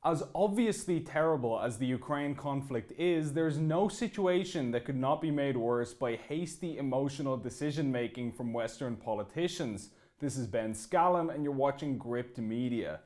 As obviously terrible as the Ukraine conflict is, there's no situation that could not be made worse by hasty emotional decision making from Western politicians. This is Ben Scallon and you're watching Gript Media.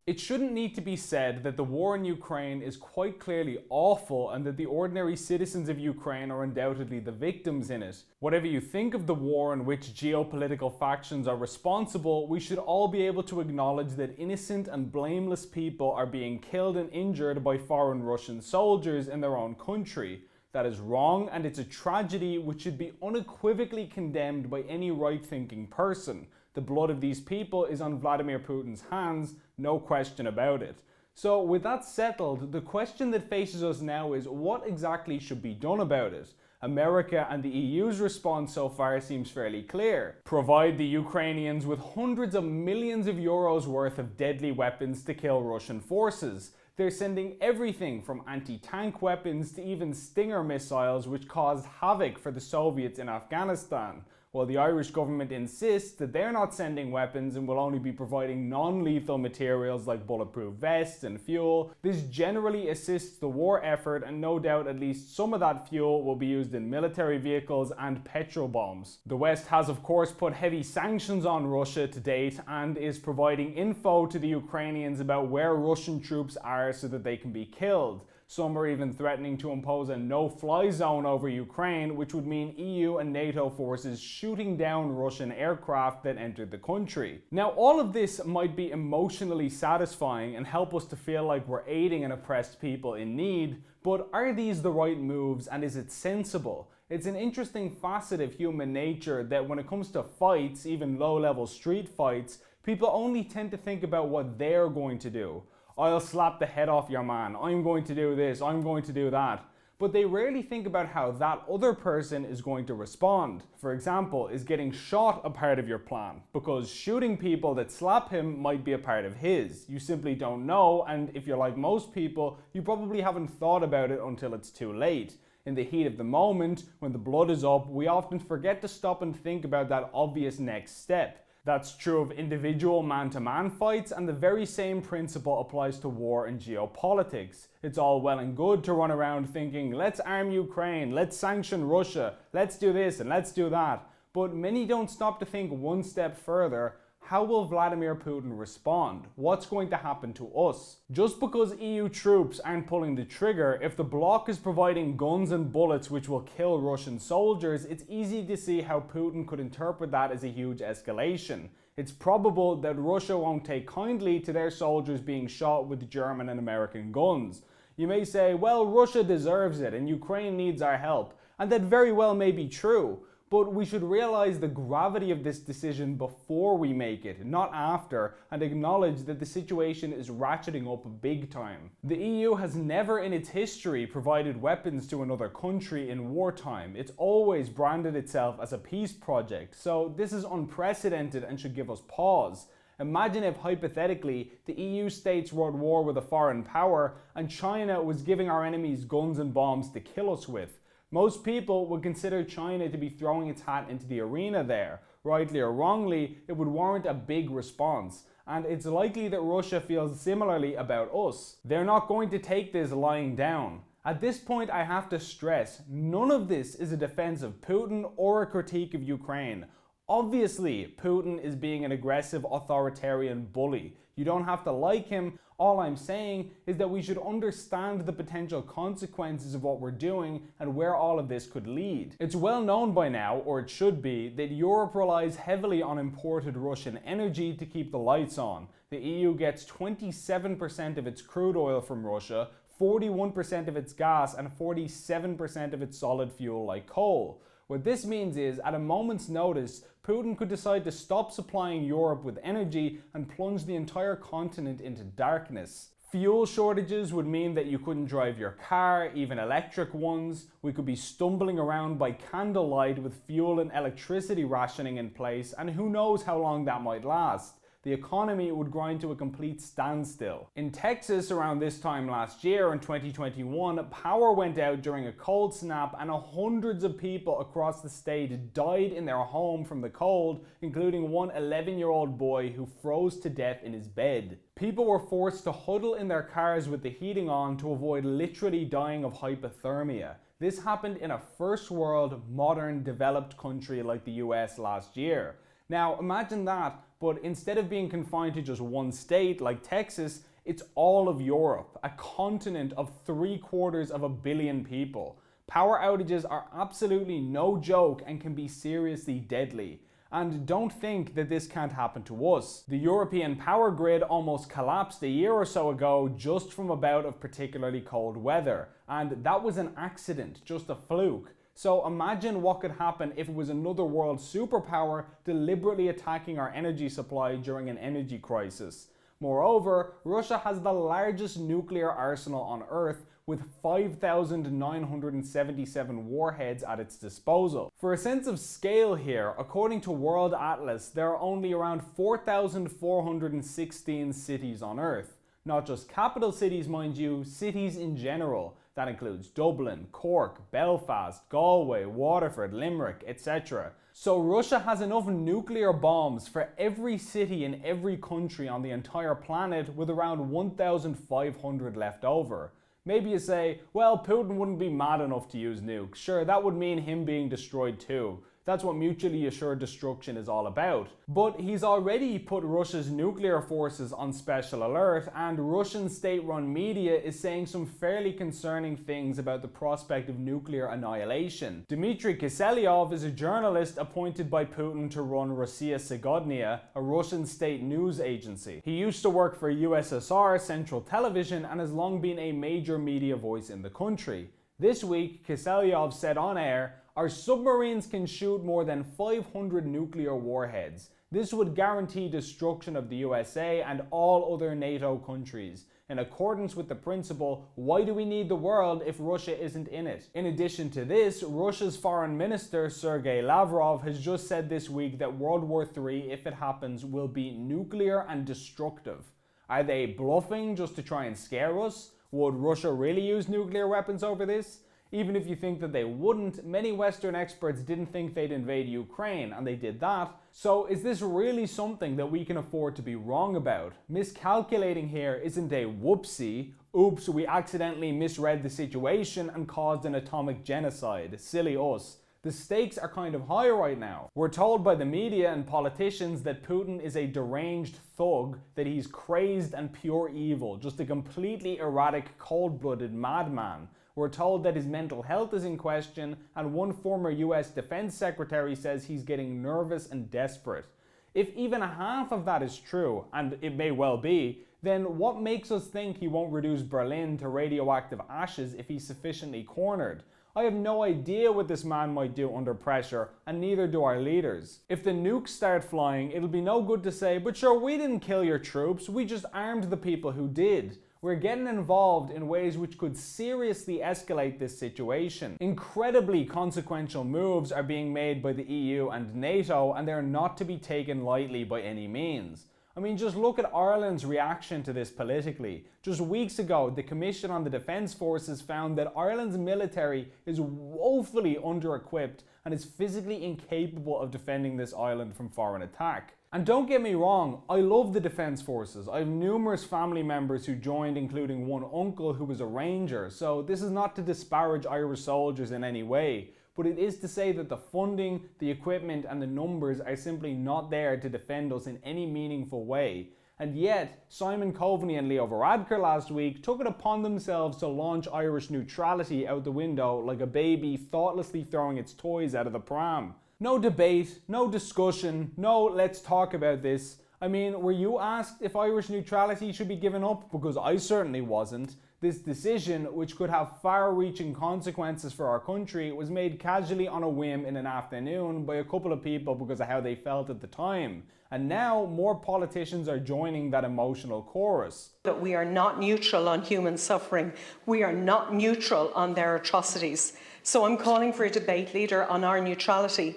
It shouldn't need to be said that the war in Ukraine is quite clearly awful and that the ordinary citizens of Ukraine are undoubtedly the victims in it. Whatever you think of the war in which geopolitical factions are responsible, we should all be able to acknowledge that innocent and blameless people are being killed and injured by foreign Russian soldiers in their own country. That is wrong, and it's a tragedy which should be unequivocally condemned by any right-thinking person. The blood of these people is on Vladimir Putin's hands, no question about it. So with that settled, the question that faces us now is what exactly should be done about it? America and the EU's response so far seems fairly clear. Provide the Ukrainians with hundreds of millions of euros worth of deadly weapons to kill Russian forces. They're sending everything from anti-tank weapons to even Stinger missiles which caused havoc for the Soviets in Afghanistan. While the Irish government insists that they're not sending weapons and will only be providing non-lethal materials like bulletproof vests and fuel, this generally assists the war effort, and no doubt at least some of that fuel will be used in military vehicles and petrol bombs. The West has of course put heavy sanctions on Russia to date and is providing info to the Ukrainians about where Russian troops are so that they can be killed. Some are even threatening to impose a no-fly zone over Ukraine, which would mean EU and NATO forces shooting down Russian aircraft that entered the country. Now, all of this might be emotionally satisfying and help us to feel like we're aiding an oppressed people in need, but are these the right moves and is it sensible? It's an interesting facet of human nature that when it comes to fights, even low-level street fights, people only tend to think about what they're going to do. I'll slap the head off your man, I'm going to do this, I'm going to do that. But they rarely think about how that other person is going to respond. For example, is getting shot a part of your plan? Because shooting people that slap him might be a part of his. You simply don't know, and if you're like most people, you probably haven't thought about it until it's too late. In the heat of the moment, when the blood is up, we often forget to stop and think about that obvious next step. That's true of individual man-to-man fights, and the very same principle applies to war and geopolitics. It's all well and good to run around thinking, let's arm Ukraine, let's sanction Russia, let's do this and let's do that. But many don't stop to think one step further. How will Vladimir Putin respond? What's going to happen to us? Just because EU troops aren't pulling the trigger, if the bloc is providing guns and bullets which will kill Russian soldiers, it's easy to see how Putin could interpret that as a huge escalation. It's probable that Russia won't take kindly to their soldiers being shot with German and American guns. You may say, well, Russia deserves it and Ukraine needs our help, and that very well may be true. But we should realize the gravity of this decision before we make it, not after, and acknowledge that the situation is ratcheting up big time. The EU has never in its history provided weapons to another country in wartime. It's always branded itself as a peace project, so this is unprecedented and should give us pause. Imagine if, hypothetically, the EU states were at war with a foreign power and China was giving our enemies guns and bombs to kill us with. Most people would consider China to be throwing its hat into the arena there. Rightly or wrongly, it would warrant a big response. And it's likely that Russia feels similarly about us. They're not going to take this lying down. At this point, I have to stress, none of this is a defense of Putin or a critique of Ukraine. Obviously, Putin is being an aggressive authoritarian bully. You don't have to like him. All I'm saying is that we should understand the potential consequences of what we're doing and where all of this could lead. It's well known by now, or it should be, that Europe relies heavily on imported Russian energy to keep the lights on. The EU gets 27% of its crude oil from Russia, 41% of its gas, and 47% of its solid fuel like coal. What this means is, at a moment's notice, Putin could decide to stop supplying Europe with energy and plunge the entire continent into darkness. Fuel shortages would mean that you couldn't drive your car, even electric ones. We could be stumbling around by candlelight with fuel and electricity rationing in place, and who knows how long that might last. the economy would grind to a complete standstill. In Texas, around this time last year in 2021, power went out during a cold snap and hundreds of people across the state died in their home from the cold, including one 11-year-old boy who froze to death in his bed. People were forced to huddle in their cars with the heating on to avoid literally dying of hypothermia. This happened in a first world, modern, developed country like the US last year. Now imagine that, but instead of being confined to just one state like Texas, it's all of Europe, a continent of 750 million people. Power outages are absolutely no joke and can be seriously deadly. And don't think that this can't happen to us. The European power grid almost collapsed a year or so ago just from a bout of particularly cold weather. And that was an accident, just a fluke. So imagine what could happen if it was another world superpower deliberately attacking our energy supply during an energy crisis. Moreover, Russia has the largest nuclear arsenal on Earth, with 5,977 warheads at its disposal. For a sense of scale here, according to World Atlas, there are only around 4,416 cities on Earth. Not just capital cities, mind you, cities in general. That includes Dublin, Cork, Belfast, Galway, Waterford, Limerick, etc. So Russia has enough nuclear bombs for every city in every country on the entire planet, with around 1,500 left over. Maybe you say, well, Putin wouldn't be mad enough to use nukes. Sure, that would mean him being destroyed too. That's what mutually assured destruction is all about. But he's already put Russia's nuclear forces on special alert, and Russian state-run media is saying some fairly concerning things about the prospect of nuclear annihilation. Dmitry Kiselyov is a journalist appointed by Putin to run Rossiya Segodnya, a Russian state news agency. He used to work for USSR Central Television and has long been a major media voice in the country. This week, Kiselyov said on air, "Our submarines can shoot more than 500 nuclear warheads. This would guarantee destruction of the USA and all other NATO countries. In accordance with the principle, why do we need the world if Russia isn't in it?" In addition to this, Russia's foreign minister Sergei Lavrov has just said this week that World War III, if it happens, will be nuclear and destructive. Are they bluffing just to try and scare us? Would Russia really use nuclear weapons over this? Even if you think that they wouldn't, many Western experts didn't think they'd invade Ukraine, and they did that. So is this really something that we can afford to be wrong about? Miscalculating here isn't a whoopsie, oops, we accidentally misread the situation and caused an atomic genocide. Silly us. The stakes are kind of high right now. We're told by the media and politicians that Putin is a deranged thug, that he's crazed and pure evil, just a completely erratic, cold-blooded madman. We're told that his mental health is in question, and one former US defense secretary says he's getting nervous and desperate. If even half of that is true, and it may well be, then what makes us think he won't reduce Berlin to radioactive ashes if he's sufficiently cornered? I have no idea what this man might do under pressure, and neither do our leaders. If the nukes start flying, it'll be no good to say, but sure, we didn't kill your troops, we just armed the people who did. We're getting involved in ways which could seriously escalate this situation. Incredibly consequential moves are being made by the EU and NATO, and they're not to be taken lightly by any means. I mean, just look at Ireland's reaction to this politically. Just weeks ago, the Commission on the Defence Forces found that Ireland's military is woefully under-equipped and is physically incapable of defending this island from foreign attack. And don't get me wrong, I love the Defence Forces. I have numerous family members who joined, including one uncle who was a ranger, so this is not to disparage Irish soldiers in any way. But it is to say that the funding, the equipment and the numbers are simply not there to defend us in any meaningful way. And yet, Simon Coveney and Leo Varadkar last week took it upon themselves to launch Irish neutrality out the window like a baby thoughtlessly throwing its toys out of the pram. No debate, no discussion, no let's talk about this. I mean, were you asked if Irish neutrality should be given up? Because I certainly wasn't. This decision, which could have far-reaching consequences for our country, was made casually on a whim in an afternoon by a couple of people because of how they felt at the time. And now more politicians are joining that emotional chorus. That we are not neutral on human suffering. We are not neutral on their atrocities. So I'm calling for a debate, Leader, on our neutrality.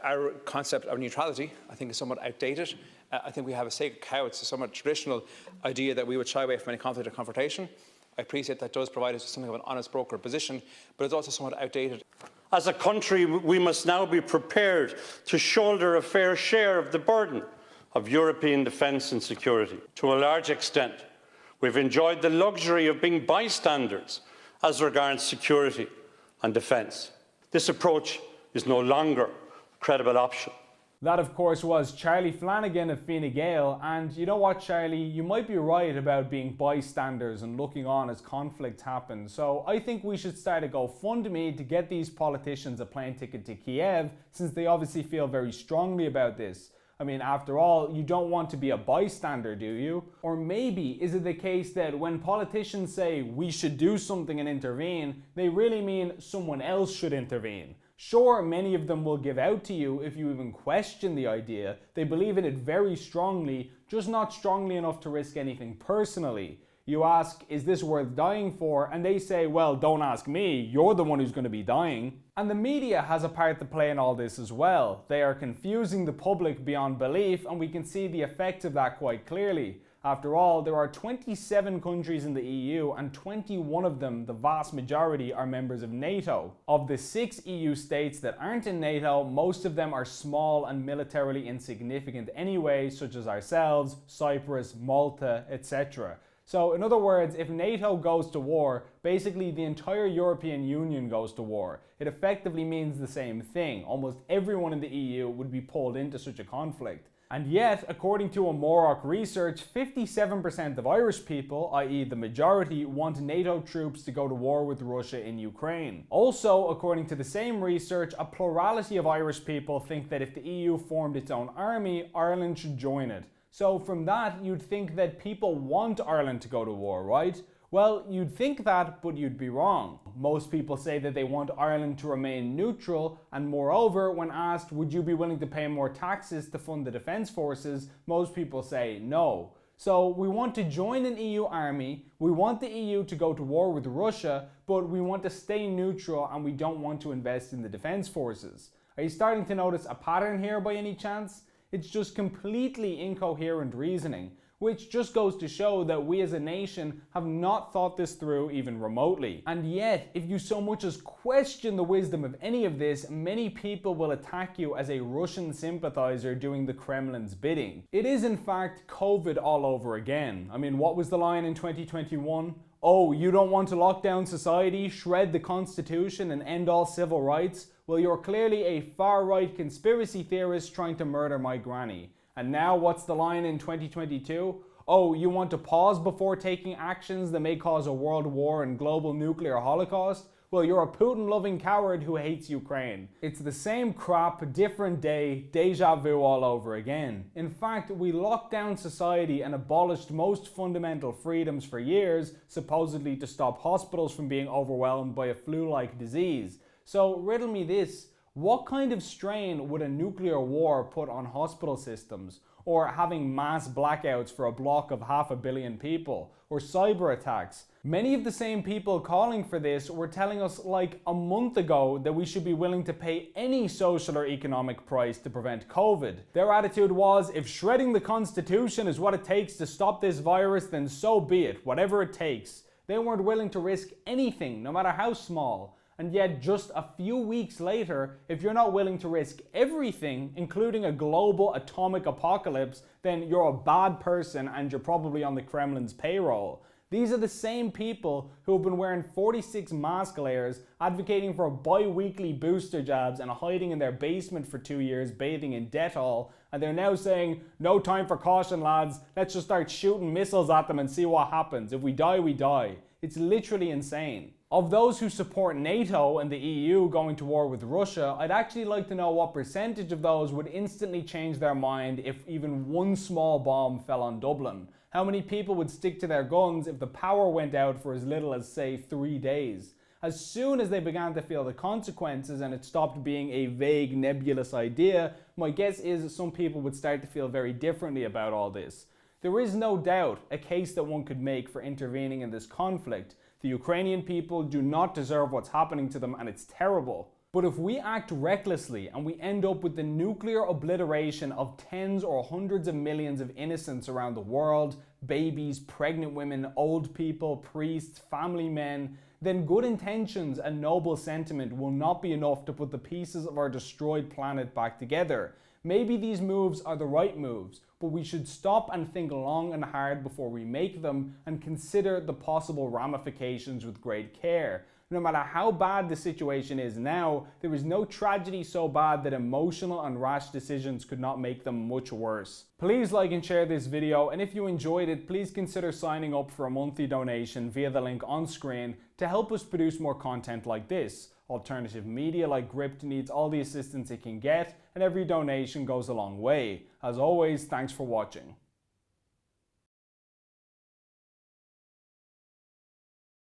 Our concept of neutrality, I think, is somewhat outdated. I think we have a sacred cow. It's a somewhat traditional idea that we would shy away from any conflict or confrontation. I appreciate that does provide us with something of an honest broker position, but it's also somewhat outdated. As a country, we must now be prepared to shoulder a fair share of the burden of European defence and security. To a large extent, we've enjoyed the luxury of being bystanders as regards security and defence. This approach is no longer a credible option. That, of course, was Charlie Flanagan of Fine Gael, and you know what, Charlie, you might be right about being bystanders and looking on as conflict happens, so I think we should start a Gofundme to get these politicians a plane ticket to Kiev, since they obviously feel very strongly about this. I mean, after all, you don't want to be a bystander, do you? Or maybe is it the case that when politicians say we should do something and intervene, they really mean someone else should intervene? Sure, many of them will give out to you if you even question the idea. They believe in it very strongly, just not strongly enough to risk anything personally. You ask, is this worth dying for? And they say, well, don't ask me, you're the one who's going to be dying. And the media has a part to play in all this as well. They are confusing the public beyond belief, and we can see the effects of that quite clearly. After all, there are 27 countries in the EU, and 21 of them, the vast majority, are members of NATO. Of the 6 EU states that aren't in NATO, most of them are small and militarily insignificant anyway, such as ourselves, Cyprus, Malta, etc. So in other words, if NATO goes to war, basically the entire European Union goes to war. It effectively means the same thing. Almost everyone in the EU would be pulled into such a conflict. And yet, according to a Morocco research, 57% of Irish people, i.e. the majority, want NATO troops to go to war with Russia in Ukraine. Also, according to the same research, a plurality of Irish people think that if the EU formed its own army, Ireland should join it. So from that, you'd think that people want Ireland to go to war, right? Well, you'd think that, but you'd be wrong. Most people say that they want Ireland to remain neutral, and moreover, when asked, would you be willing to pay more taxes to fund the defence forces, most people say no. So we want to join an EU army, we want the EU to go to war with Russia, but we want to stay neutral and we don't want to invest in the defence forces. Are you starting to notice a pattern here by any chance? It's just completely incoherent reasoning, which just goes to show that we as a nation have not thought this through even remotely. And yet, if you so much as question the wisdom of any of this, many people will attack you as a Russian sympathizer doing the Kremlin's bidding. It is in fact COVID all over again. I mean, what was the line in 2021? Oh, you don't want to lock down society, shred the constitution and end all civil rights? Well, you're clearly a far-right conspiracy theorist trying to murder my granny. And now what's the line in 2022? Oh, you want to pause before taking actions that may cause a world war and global nuclear holocaust? Well, you're a Putin-loving coward who hates Ukraine. It's the same crap, different day, deja vu all over again. In fact, we locked down society and abolished most fundamental freedoms for years, supposedly to stop hospitals from being overwhelmed by a flu-like disease. So riddle me this. What kind of strain would a nuclear war put on hospital systems? Or having mass blackouts for a block of 500 million people? Or cyber attacks? Many of the same people calling for this were telling us like a month ago that we should be willing to pay any social or economic price to prevent COVID. Their attitude was, if shredding the constitution is what it takes to stop this virus, then so be it, whatever it takes. They weren't willing to risk anything, no matter how small. And yet just a few weeks later, if you're not willing to risk everything, including a global atomic apocalypse, then you're a bad person and you're probably on the Kremlin's payroll. These are the same people who have been wearing 46 mask layers, advocating for bi-weekly booster jabs and hiding in their basement for 2 years bathing in Dettol, and they're now saying, no time for caution lads, let's just start shooting missiles at them and see what happens. If we die, we die. It's literally insane. Of those who support NATO and the EU going to war with Russia, I'd actually like to know what percentage of those would instantly change their mind if even one small bomb fell on Dublin. How many people would stick to their guns if the power went out for as little as, say, 3 days? As soon as they began to feel the consequences and it stopped being a vague, nebulous idea, my guess is some people would start to feel very differently about all this. There is no doubt a case that one could make for intervening in this conflict. The Ukrainian people do not deserve what's happening to them, and it's terrible. But if we act recklessly and we end up with the nuclear obliteration of tens or hundreds of millions of innocents around the world, babies, pregnant women, old people, priests, family men, then good intentions and noble sentiment will not be enough to put the pieces of our destroyed planet back together. Maybe these moves are the right moves, but we should stop and think long and hard before we make them and consider the possible ramifications with great care. No matter how bad the situation is now, there is no tragedy so bad that emotional and rash decisions could not make them much worse. Please like and share this video, and if you enjoyed it, please consider signing up for a monthly donation via the link on screen to help us produce more content like this. Alternative media like Gript needs all the assistance it can get, and every donation goes a long way. As always, thanks for watching.